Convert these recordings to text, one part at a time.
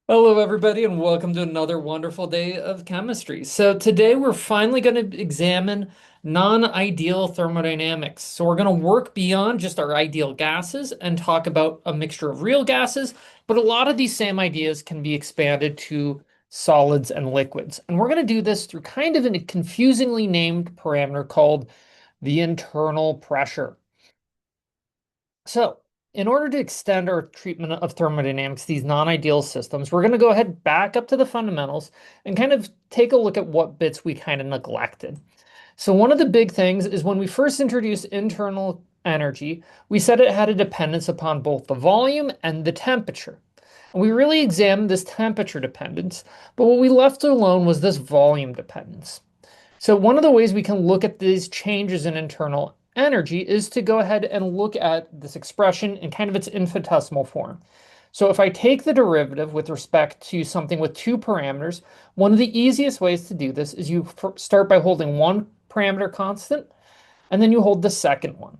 Hello, everybody, and welcome to another wonderful day of chemistry. So, today we're finally going to examine non-ideal thermodynamics. So, we're going to work beyond just our ideal gases and talk about a mixture of real gases, but a lot of these same ideas can be expanded to solids and liquids. And we're going to do this through kind of a confusingly named parameter called the internal pressure. So, in order to extend our treatment of thermodynamics, these non-ideal systems, we're going to go ahead back up to the fundamentals and kind of take a look at what bits we kind of neglected. So one of the big things is when we first introduced internal energy, we said it had a dependence upon both the volume and the temperature. And we really examined this temperature dependence, but what we left alone was this volume dependence. So one of the ways we can look at these changes in internal energy is to go ahead and look at this expression in kind of its infinitesimal form. So if I take the derivative with respect to something with two parameters, one of the easiest ways to do this is you start by holding one parameter constant, and then you hold the second one.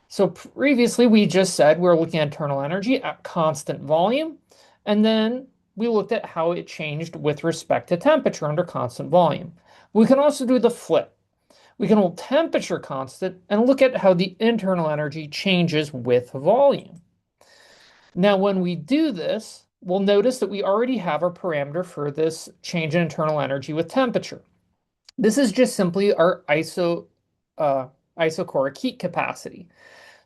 So previously we just said we're looking at internal energy at constant volume, and then we looked at how it changed with respect to temperature under constant volume. We can also do the flip. We can hold temperature constant and look at how the internal energy changes with volume. Now, when we do this, we'll notice that we already have our parameter for this change in internal energy with temperature. This is just simply our uh, isochoric heat capacity.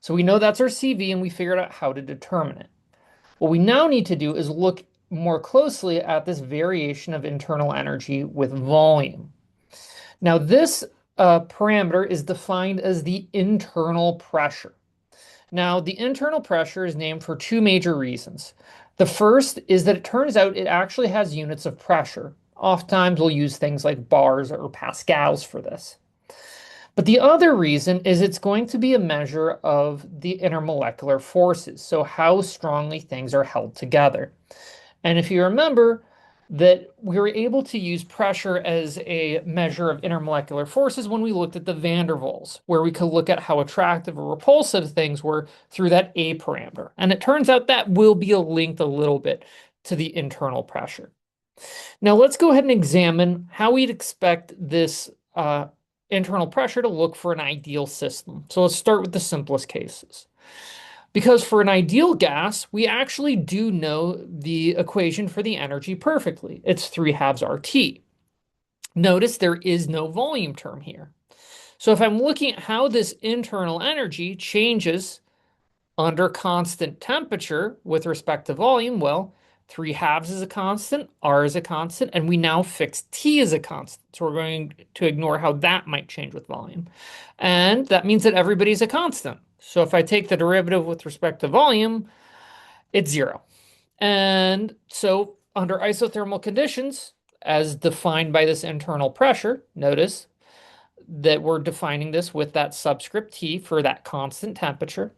So we know that's our CV and we figured out how to determine it. What we now need to do is look more closely at this variation of internal energy with volume. Now, this parameter is defined as the internal pressure. Now, the internal pressure is named for two major reasons. The first is that it turns out it actually has units of pressure. Oftentimes, we'll use things like bars or pascals for this. But the other reason is it's going to be a measure of the intermolecular forces, so how strongly things are held together. And if you remember that we were able to use pressure as a measure of intermolecular forces when we looked at the van der Waals, where we could look at how attractive or repulsive things were through that A parameter. And it turns out that will be linked a little bit to the internal pressure. Now let's go ahead and examine how we'd expect this internal pressure to look for an ideal system. So let's start with the simplest cases. Because for an ideal gas, we actually do know the equation for the energy perfectly. It's 3 halves RT. Notice there is no volume term here. So if I'm looking at how this internal energy changes under constant temperature with respect to volume, well, 3 halves is a constant, R is a constant, and we now fix T as a constant. So we're going to ignore how that might change with volume. And that means that everybody's a constant. So if I take the derivative with respect to volume, it's zero. And so under isothermal conditions, as defined by this internal pressure, notice that we're defining this with that subscript T for that constant temperature.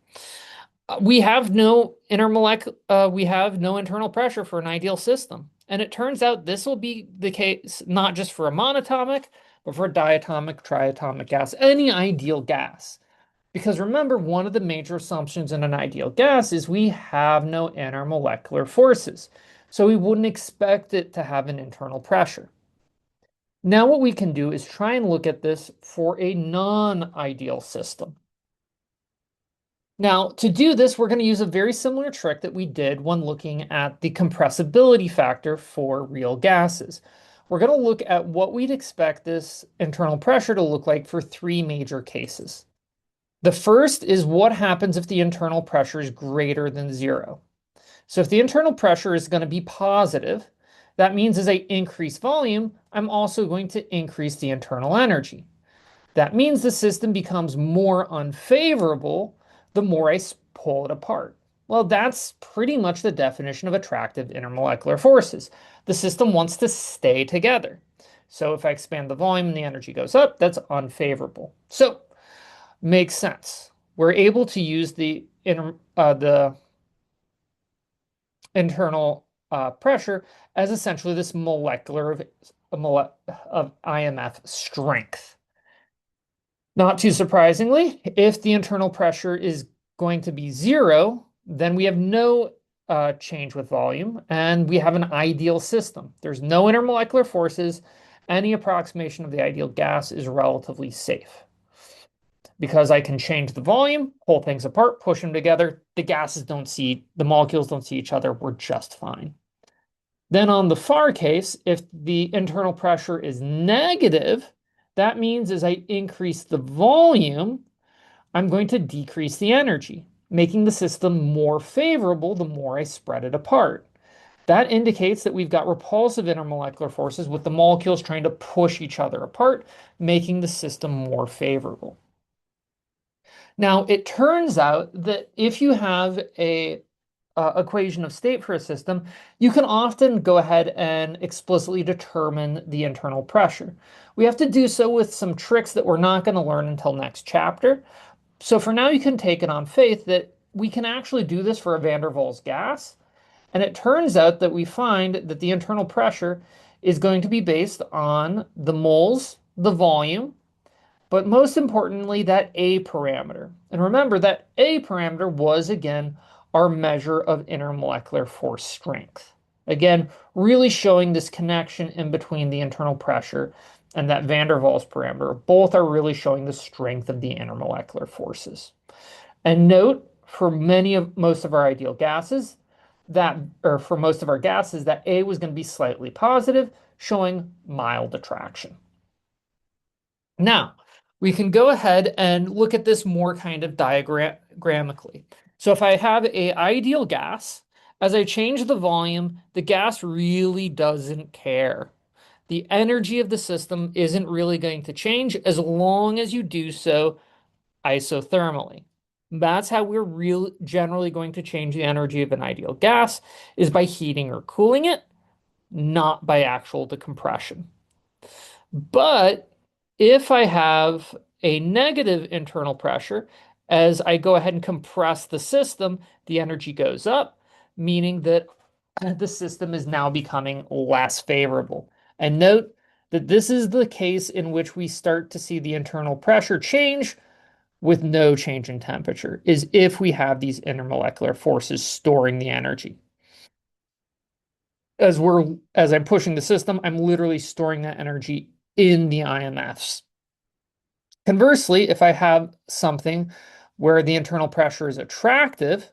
We have no internal pressure for an ideal system. And it turns out this will be the case not just for a monatomic, but for a diatomic, triatomic gas, any ideal gas. Because remember, one of the major assumptions in an ideal gas is we have no intermolecular forces. So we wouldn't expect it to have an internal pressure. Now what we can do is try and look at this for a non-ideal system. Now, to do this, we're going to use a very similar trick that we did when looking at the compressibility factor for real gases. We're going to look at what we'd expect this internal pressure to look like for three major cases. The first is what happens if the internal pressure is greater than zero. So if the internal pressure is going to be positive, that means as I increase volume, I'm also going to increase the internal energy. That means the system becomes more unfavorable the more I pull it apart. Well, that's pretty much the definition of attractive intermolecular forces. The system wants to stay together. So if I expand the volume and the energy goes up, that's unfavorable. So makes sense. We're able to use the internal pressure as essentially this molecular of IMF strength. Not too surprisingly, if the internal pressure is going to be zero, then we have no change with volume, and we have an ideal system. There's no intermolecular forces. Any approximation of the ideal gas is relatively safe. Because I can change the volume, pull things apart, push them together, the molecules don't see each other, we're just fine. Then on the far case, if the internal pressure is negative, that means as I increase the volume, I'm going to decrease the energy, making the system more favorable the more I spread it apart. That indicates that we've got repulsive intermolecular forces with the molecules trying to push each other apart, making the system more favorable. Now, it turns out that if you have a equation of state for a system, you can often go ahead and explicitly determine the internal pressure. We have to do so with some tricks that we're not going to learn until next chapter. So for now, you can take it on faith that we can actually do this for a van der Waals gas. And it turns out that we find that the internal pressure is going to be based on the moles, the volume, but most importantly, that A parameter. And remember that A parameter was, again, our measure of intermolecular force strength. Again, really showing this connection in between the internal pressure and that van der Waals parameter. Both are really showing the strength of the intermolecular forces. And note, for most of our ideal gases, for most of our gases, that A was going to be slightly positive, showing mild attraction. Now, we can go ahead and look at this more kind of diagrammically. So if I have a ideal gas, as I change the volume, the gas really doesn't care. The energy of the system isn't really going to change as long as you do so isothermally. That's how we're generally going to change the energy of an ideal gas, is by heating or cooling it, not by actual decompression. But if I have a negative internal pressure, as I go ahead and compress the system, the energy goes up, meaning that the system is now becoming less favorable. And note that this is the case in which we start to see the internal pressure change with no change in temperature, is if we have these intermolecular forces storing the energy. As I'm pushing the system, I'm literally storing that energy in the IMFs. Conversely, if I have something where the internal pressure is attractive,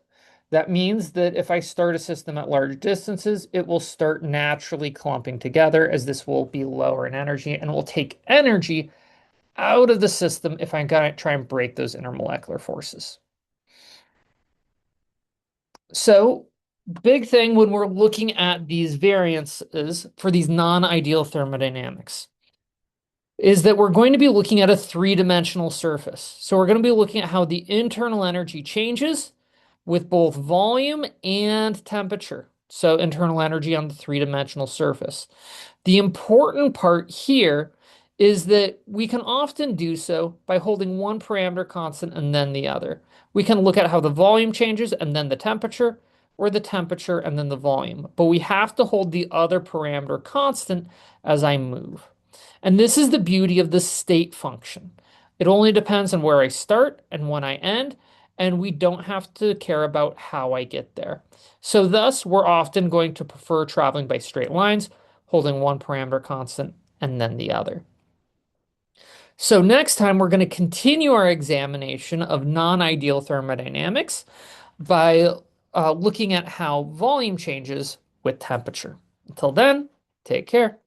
that means that if I start a system at large distances, it will start naturally clumping together, as this will be lower in energy and will take energy out of the system if I'm going to try and break those intermolecular forces. So, big thing when we're looking at these variances for these non-ideal thermodynamics is that we're going to be looking at a three-dimensional surface. So we're going to be looking at how the internal energy changes with both volume and temperature. So internal energy on the three-dimensional surface. The important part here is that we can often do so by holding one parameter constant and then the other. We can look at how the volume changes and then the temperature, or the temperature and then the volume. But we have to hold the other parameter constant as I move. And this is the beauty of the state function. It only depends on where I start and when I end, and we don't have to care about how I get there. So thus, we're often going to prefer traveling by straight lines, holding one parameter constant and then the other. So next time, we're going to continue our examination of non-ideal thermodynamics by looking at how volume changes with temperature. Until then, take care.